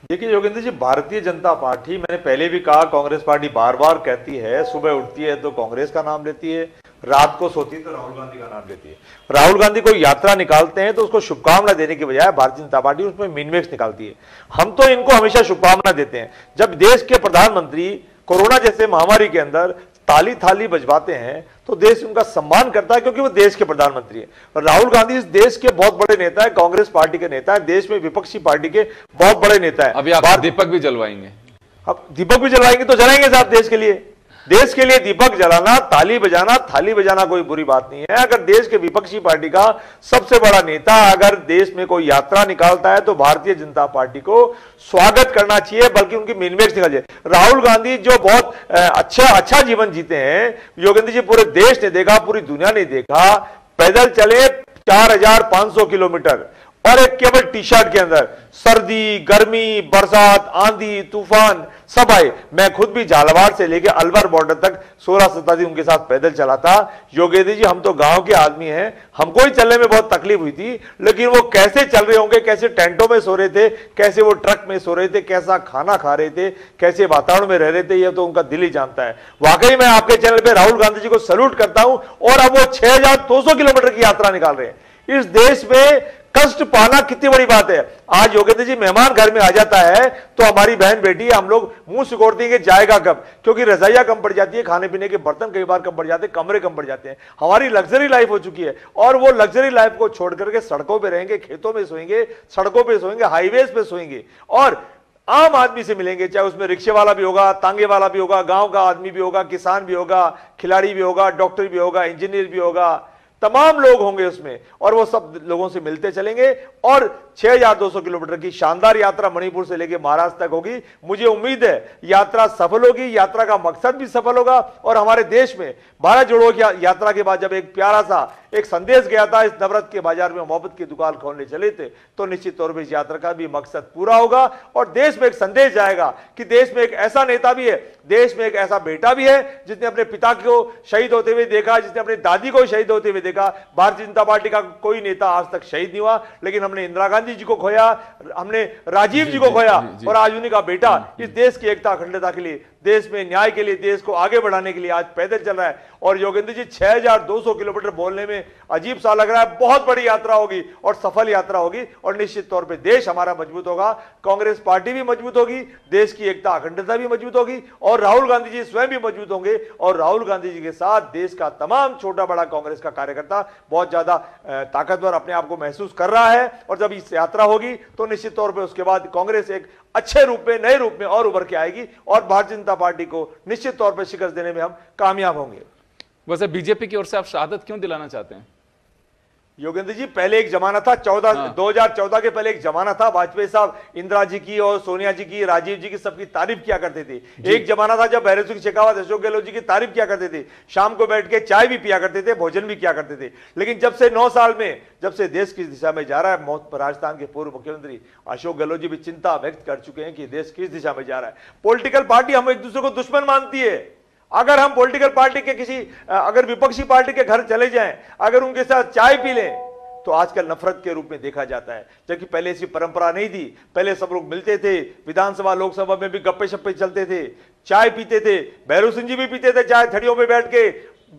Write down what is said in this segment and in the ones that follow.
देखिए योगेंद्र जी, भारतीय जनता पार्टी, मैंने पहले भी कहा, कांग्रेस पार्टी बार बार कहती है, सुबह उठती है तो कांग्रेस का नाम लेती है, रात को सोती है तो राहुल गांधी का नाम लेती है। राहुल गांधी कोई यात्रा निकालते हैं तो उसको शुभकामना देने की बजाय भारतीय जनता पार्टी उसमें मीनमेक्स निकालती है। हम तो इनको हमेशा शुभकामना देते हैं। जब देश के प्रधानमंत्री कोरोना जैसे महामारी के अंदर ताली थाली बजवाते हैं तो देश उनका सम्मान करता है, क्योंकि वो देश के प्रधानमंत्री है। राहुल गांधी इस देश के बहुत बड़े नेता है, कांग्रेस पार्टी के नेता है, देश में विपक्षी पार्टी के बहुत बड़े नेता है। अभी आप दीपक भी जलवाएंगे? अब दीपक भी जलाएंगे तो जलाएंगे साहब। देश के लिए दीपक जलाना, ताली बजाना, थाली बजाना कोई बुरी बात नहीं है। अगर देश के विपक्षी पार्टी का सबसे बड़ा नेता अगर देश में कोई यात्रा निकालता है तो भारतीय जनता पार्टी को स्वागत करना चाहिए, बल्कि उनकी मीनमेक्स निकाल चाहिए। राहुल गांधी जो बहुत अच्छा जीवन जीते हैं, योगेंद्र जी, पूरे देश ने देखा, पूरी दुनिया ने देखा। पैदल चले 4500 किलोमीटर और एक केवल टी शर्ट के अंदर, सर्दी, गर्मी, बरसात, आंधी, तूफान सब आए। मैं खुद भी झालावाड़ से लेकर अलवर बॉर्डर तक 16-17 दिन उनके साथ पैदल चला था। योगेंद्र जी, हम तो गांव के आदमी हैं, हमको ही चलने में बहुत तकलीफ हुई थी, लेकिन वो कैसे चल रहे होंगे, कैसे टेंटों में सो रहे थे, कैसे वो ट्रक में सो रहे थे, कैसा खाना खा रहे थे, कैसे वातावरण में रह रहे थे, ये तो उनका दिल ही जानता है। वाकई मैं आपके चैनल पे राहुल गांधी जी को सैल्यूट करता हूं। और अब वो 6200 किलोमीटर की यात्रा निकाल रहे हैं। इस देश में कष्ट पाना कितनी बड़ी बात है। आज योगेंद्र जी, मेहमान घर में आ जाता है तो हमारी बहन बेटी, हम लोग मुंह सिकोड़ते हैं कि जाएगा कब, क्योंकि रजाइयां कम पड़ जाती है, खाने पीने के बर्तन कई बार कम पड़ जाते हैं, कमरे कम पड़ जाते हैं। हमारी लग्जरी लाइफ हो चुकी है और वो लग्जरी लाइफ को छोड़ करके सड़कों पे रहेंगे, खेतों में सोएंगे, सड़कों पे सोएंगे, हाईवेज पे सोएंगे और आम आदमी से मिलेंगे, चाहे उसमें रिक्शे वाला भी होगा, तांगे वाला भी होगा, गांव का आदमी भी होगा, किसान भी होगा, खिलाड़ी भी होगा, डॉक्टर भी होगा, इंजीनियर भी होगा, तमाम लोग होंगे उसमें और वो सब लोगों से मिलते चलेंगे। और 6200 किलोमीटर की शानदार यात्रा मणिपुर से लेकर महाराष्ट्र तक होगी। मुझे उम्मीद है यात्रा सफल होगी, यात्रा का मकसद भी सफल होगा और हमारे देश में भारत जोड़ो की यात्रा के बाद जब एक प्यारा सा एक संदेश गया था, इस नवरत्न के बाजार में मोहब्बत की दुकान खोलने चले थे, तो निश्चित तौर पर इस यात्रा का भी मकसद पूरा होगा और देश में एक संदेश जाएगा कि देश में एक ऐसा नेता भी है, देश में एक ऐसा बेटा भी है जिसने अपने पिता को शहीद होते हुए देखा, जिसने अपनी दादी को शहीद होते हुए देखा। भारतीय जनता पार्टी का कोई नेता आज तक शहीद नहीं हुआ, लेकिन हमने इंदिरा गांधी जी को खोया, हमने राजीव जी को खोया और आज उन्हीं का बेटा इस देश की एकता अखंडता के लिए, देश में न्याय के लिए, देश को आगे बढ़ाने के लिए आज पैदल चल रहा है। और योगेंद्र जी, 6200 किलोमीटर बोलने में अजीब सा लग रहा है, बहुत बड़ी यात्रा होगी और सफल यात्रा होगी और निश्चित तौर पे देश हमारा मजबूत होगा, कांग्रेस पार्टी भी मजबूत होगी, देश की एकता अखंडता भी मजबूत होगी और राहुल गांधी जी स्वयं भी मजबूत होंगे। और राहुल गांधी जी के साथ देश का तमाम छोटा बड़ा कांग्रेस का कार्यकर्ता बहुत ज्यादा ताकतवर अपने आप को महसूस कर रहा है। और जब इस यात्रा होगी तो निश्चित तौर पर उसके बाद कांग्रेस एक अच्छे रूप में, नए रूप में और उभर के आएगी और भारतीय जनता पार्टी को निश्चित तौर पर शिकस्त देने में हम कामयाब होंगे। वैसे बीजेपी की ओर से आप शहादत क्यों दिलाना चाहते हैं? योगेंद्र जी, पहले एक जमाना था 2014 के पहले एक जमाना था, वाजपेयी साहब इंदिरा जी की और सोनिया जी की, राजीव जी की सबकी तारीफ किया करते थे। एक जमाना था जब भैरव सिंह शेखावत, अशोक गहलोत जी की तारीफ किया करते थे, शाम को बैठ के चाय भी पिया करते थे, भोजन भी किया करते थे। लेकिन जब से 9 साल में जब से देश किस दिशा में जा रहा है, राजस्थान के पूर्व मुख्यमंत्री अशोक गहलोत जी भी चिंता व्यक्त कर चुके हैं कि देश किस दिशा में जा रहा है। पॉलिटिकल पार्टी हम एक दूसरे को दुश्मन मानती है। अगर हम पॉलिटिकल पार्टी के अगर विपक्षी पार्टी के घर चले जाएं, अगर उनके साथ चाय पी लें, तो आजकल नफरत के रूप में देखा जाता है, जबकि पहले ऐसी परंपरा नहीं थी। पहले सब लोग मिलते थे, विधानसभा लोकसभा में भी गप्पे शप्पे चलते थे, चाय पीते थे, भैरव सिंह जी भी पीते थे चाय, थड़ियों में बैठ के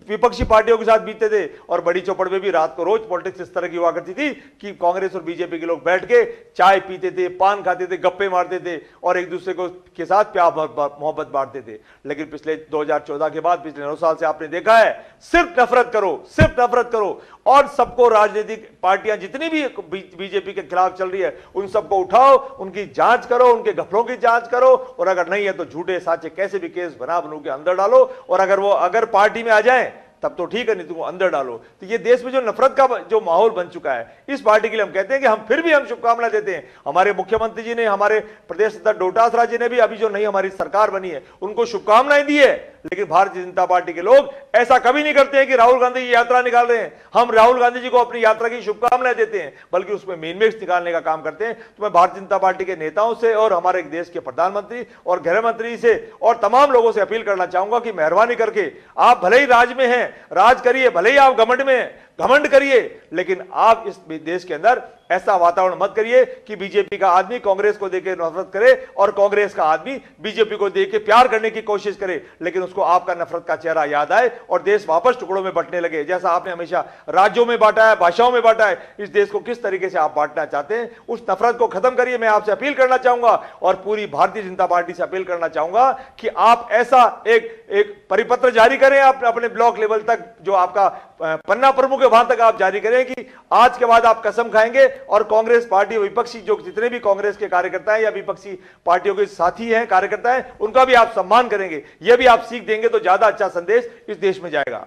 विपक्षी पार्टियों के साथ बीते थे। और बड़ी चौपड़ में भी रात को रोज पॉलिटिक्स इस तरह की हुआ करती थी कि कांग्रेस और बीजेपी के लोग बैठ के चाय पीते थे, पान खाते थे, गप्पे मारते थे और एक दूसरे को के साथ प्यार मोहब्बत बांटते थे। लेकिन पिछले 2014 के बाद पिछले 9 साल से आपने देखा है, सिर्फ नफरत करो, सिर्फ नफरत करो और सबको, राजनीतिक पार्टियां जितनी भी बीजेपी के खिलाफ चल रही है उन सबको उठाओ, उनकी जांच करो, उनके घपलों की जांच करो और अगर नहीं है तो झूठे साचे कैसे भी केस बना बनू के अंदर डालो और अगर पार्टी में आ जाए तब तो ठीक है, नहीं तुम अंदर डालो। तो ये देश में जो नफरत का जो माहौल बन चुका है, इस पार्टी के लिए हम कहते हैं कि हम फिर भी हम शुभकामनाएं देते हैं। हमारे मुख्यमंत्री जी ने, हमारे प्रदेश अध्यक्ष डोटासरा जी ने भी अभी जो नई हमारी सरकार बनी है उनको शुभकामनाएं दी है। लेकिन भारतीय जनता पार्टी के लोग ऐसा कभी नहीं करते हैं कि राहुल गांधी की यात्रा निकाल रहे हैं, हम राहुल गांधी जी को अपनी यात्रा की शुभकामनाएं देते हैं, बल्कि उसमें मीनमेक्स निकालने का काम करते हैं। तो मैं भारतीय जनता पार्टी के नेताओं से और हमारे देश के प्रधानमंत्री और गृह मंत्री से और तमाम लोगों से अपील करना चाहूंगा कि मेहरबानी करके आप भले ही राज में हैं, राज करिए, भले ही आप घमंड में हैं, घमंड करिए, लेकिन आप इस देश के अंदर ऐसा वातावरण मत करिए कि बीजेपी का आदमी कांग्रेस को देकर नफरत करे और कांग्रेस का आदमी बीजेपी को देकर प्यार करने की कोशिश करे, लेकिन उसको आपका नफरत का चेहरा याद आए और देश वापस टुकड़ों में बंटने लगे। जैसा आपने हमेशा राज्यों में बांटा है, भाषाओं में बांटा है, इस देश को किस तरीके से आप बांटना चाहते हैं, उस नफरत को खत्म करिए। मैं आपसे अपील करना चाहूंगा और पूरी भारतीय जनता पार्टी से अपील करना चाहूंगा कि आप ऐसा एक परिपत्र जारी करें अपने ब्लॉक लेवल तक, जो आपका पन्ना प्रमुख है वहां तक आप जारी करें कि आज के बाद आप कसम खाएंगे और कांग्रेस पार्टी विपक्षी जो जितने भी कांग्रेस के कार्यकर्ता हैं या विपक्षी पार्टियों के साथी हैं, कार्यकर्ता हैं, उनका भी आप सम्मान करेंगे। यह भी आप सीख देंगे तो ज्यादा अच्छा संदेश इस देश में जाएगा।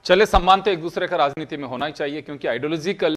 चले, सम्मान तो एक दूसरे का राजनीति में होना ही चाहिए, क्योंकि आइडियोलॉजिकल